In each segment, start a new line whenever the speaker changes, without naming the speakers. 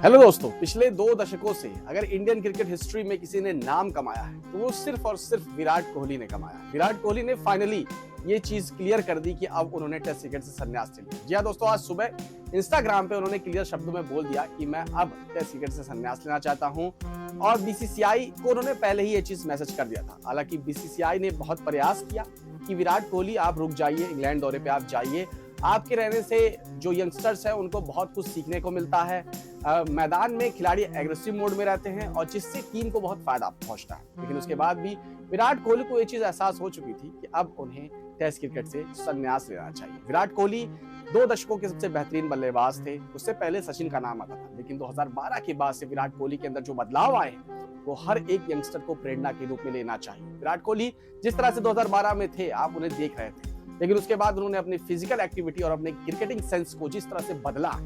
Hello दोस्तों, पिछले 2 दशकों से अगर इंडियन क्रिकेट हिस्ट्री में किसी ने नाम कमाया है तो वो सिर्फ और सिर्फ विराट कोहली ने कमाया है। विराट कोहली ने फाइनली ये चीज क्लियर कर दी कि अब उन्होंने टेस्ट क्रिकेट से संन्यास ले लिया। जी हाँ दोस्तों, आज सुबह इंस्टाग्राम पे उन्होंने क्लियर शब्दों में बोल दिया कि मैं अब टेस्ट क्रिकेट से संन्यास लेना चाहता हूँ और बीसीसीआई को उन्होंने पहले ही ये चीज मैसेज कर दिया था। हालांकि बीसीसीआई ने बहुत प्रयास किया कि विराट कोहली आप रुक जाइए, इंग्लैंड दौरे पे आप जाइए, आपके रहने से जो यंगस्टर्स हैं उनको बहुत कुछ सीखने को मिलता है। मैदान में खिलाड़ी एग्रेसिव मोड में रहते हैं और जिससे टीम को बहुत फायदा पहुंचता है। लेकिन उसके बाद भी विराट कोहली को ये चीज एहसास हो चुकी थी कि अब उन्हें टेस्ट क्रिकेट से संन्यास लेना चाहिए। विराट कोहली 2 दशकों के सबसे बेहतरीन बल्लेबाज थे। उससे पहले सचिन का नाम आता था, लेकिन 2012 के बाद से विराट कोहली के अंदर जो बदलाव आए हैं वो हर एक यंगस्टर को प्रेरणा के रूप में लेना चाहिए। विराट कोहली जिस तरह से 2012 में थे आप उन्हें देख रहे थे, लेकिन उसके बाद उन्होंने अपनी फिजिकल एक्टिविटी और अपने क्रिकेटिंग सेंस को जिस तरह से बदला,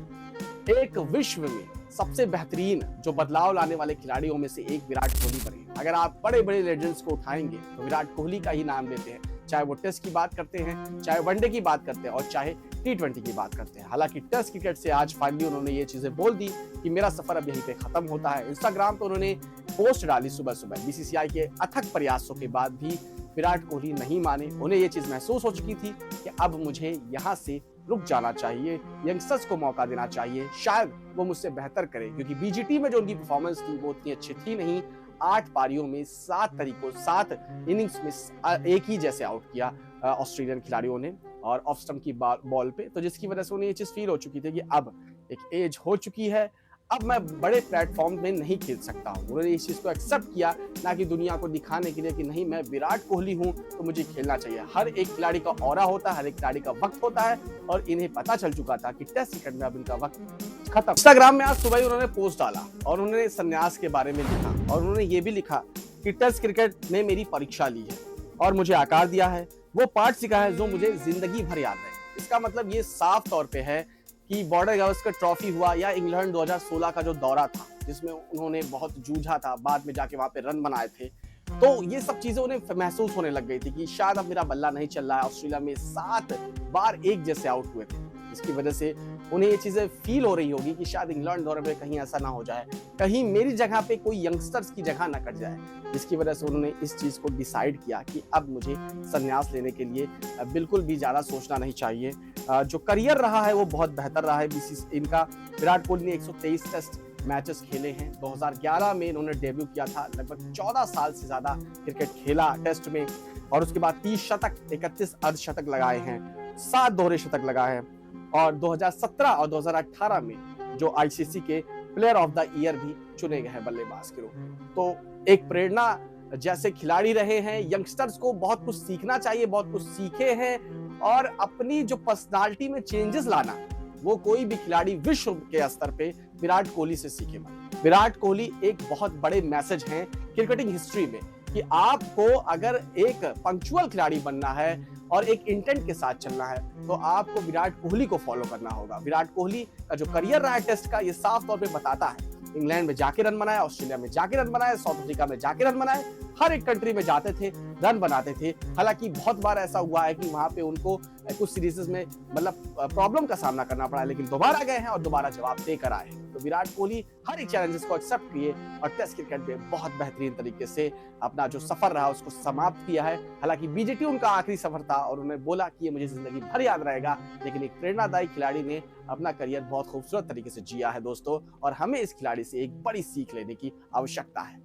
एक विश्व में सबसे बेहतरीन जो बदलाव लाने वाले खिलाड़ियों में से एक विराट कोहली बने। अगर आप बड़े बड़े लेजेंड्स को उठाएंगे तो विराट कोहली का ही नाम लेते हैं, चाहे वो टेस्ट की बात करते हैं, चाहे वनडे की बात करते हैं और चाहे T20 की बात करते हैं। हालांकि टेस्ट क्रिकेट से आज फाइनली उन्होंने ये चीजें बोल दी कि मेरा सफर अब यहीं पे खत्म होता है। इंस्टाग्राम पे उन्होंने पोस्ट डाली सुबह सुबह। बीसीसीआई के अथक प्रयासों के बाद भी विराट कोहली नहीं माने। उन्हें ये चीज महसूस हो चुकी थी कि अब मुझे यहाँ से रुक जाना चाहिए, यंगस्टर्स को मौका देना चाहिए, शायद वो मुझसे बेहतर करे, क्योंकि बीजीटी में जो उनकी परफॉर्मेंस थी वो उतनी अच्छी थी नहीं। 8 पारियों में 7 इनिंग्स में एक ही जैसे आउट किया ऑस्ट्रेलियन खिलाड़ियों ने और ऑफ स्टंप की बॉल पे, तो जिसकी वजह से उन्हें ये चीज फील हो चुकी थी कि अब एक एज हो चुकी है, अब मैं बड़े प्लेटफॉर्म में नहीं खेल सकता हूँ। उन्होंने इस चीज को एक्सेप्ट किया, ना कि दुनिया को दिखाने के लिए कि नहीं मैं विराट कोहली हूँ तो मुझे खेलना चाहिए। हर एक खिलाड़ी का ऑरा होता है, हर एक खिलाड़ी का वक्त होता है और इन्हें पता चल चुका था कि टेस्ट क्रिकेट में अब इनका वक्त खत्म। इंस्टाग्राम में आज सुबह ही उन्होंने पोस्ट डाला और उन्होंने संन्यास के बारे में लिखा और उन्होंने ये भी लिखा कि टेस्ट क्रिकेट ने मेरी परीक्षा ली है और मुझे आकार दिया है, वो पाठ सिखा है जो मुझे जिंदगी भर याद है। इसका मतलब ये साफ तौर पे है कि बॉर्डर गावस्कर ट्रॉफी हुआ या इंग्लैंड 2016 का जो दौरा था जिसमें उन्होंने बहुत जूझा था, बाद में जाके वहां पे रन बनाए थे, तो ये सब चीजें उन्हें महसूस होने लग गई थी कि शायद अब मेरा बल्ला नहीं चल रहा है। ऑस्ट्रेलिया में 7 बार एक जैसे आउट हुए थे, इसकी वजह से उन्हें ये चीजें फील हो रही होगी कि शायद इंग्लैंड दौरे में कहीं ऐसा ना हो जाए, कहीं मेरी जगह पे कोई यंगस्टर्स की जगह ना कट जाए। जिसकी वजह से उन्होंने इस चीज को डिसाइड किया कि अब मुझे संन्यास लेने के लिए बिल्कुल भी ज्यादा सोचना नहीं चाहिए। जो करियर रहा है वो बहुत बेहतर रहा है इनका। विराट कोहली ने 123 टेस्ट मैचेस खेले हैं। 2011 में इन्होंने डेब्यू किया था, लगभग 14 साल से ज्यादा क्रिकेट खेला टेस्ट में और उसके बाद 30 शतक, 31 अर्धशतक लगाए हैं, 7 दोहरे शतक लगाए हैं और 2017 और 2018 में जो आईसीसी के प्लेयर ऑफ द ईयर भी चुने गए हैं बल्लेबाज के रूप में। तो एक प्रेरणा जैसे खिलाड़ी रहे हैं, यंगस्टर्स को बहुत कुछ सीखना चाहिए, बहुत कुछ सीखे हैं और अपनी जो पर्सनालिटी में चेंजेस लाना, वो कोई भी खिलाड़ी विश्व के स्तर पे विराट कोहली से सीखे। विराट कोहली एक बहुत बड़े मैसेज हैं क्रिकेटिंग हिस्ट्री में कि आपको अगर एक पंक्चुअल खिलाड़ी बनना है और एक इंटेंट के साथ चलना है तो आपको विराट कोहली को फॉलो करना होगा। विराट कोहली का जो करियर रहा है टेस्ट का, ये साफ तौर पे बताता है। इंग्लैंड में जाके रन बनाए, ऑस्ट्रेलिया में जाके रन बनाए, साउथ अफ्रीका में जाके रन बनाए, हर एक कंट्री में जाते थे, रन बनाते थे। हालांकि बहुत बार ऐसा हुआ है कि वहां पे उनको कुछ सीरीज में मतलब प्रॉब्लम का सामना करना पड़ा, लेकिन दोबारा गए हैं और दोबारा जवाब देकर आए हैं। तो विराट कोहली हर एक चैलेंजेस को एक्सेप्ट किए और टेस्ट क्रिकेट में बहुत बेहतरीन तरीके से अपना जो सफर रहा उसको समाप्त किया है। हालांकि बीजीटी उनका आखिरी सफर था और उन्होंने बोला कि ये मुझे जिंदगी भर याद रहेगा, लेकिन एक प्रेरणादायी खिलाड़ी ने अपना करियर बहुत खूबसूरत तरीके से जिया है दोस्तों, और हमें इस खिलाड़ी से एक बड़ी सीख लेने की आवश्यकता है।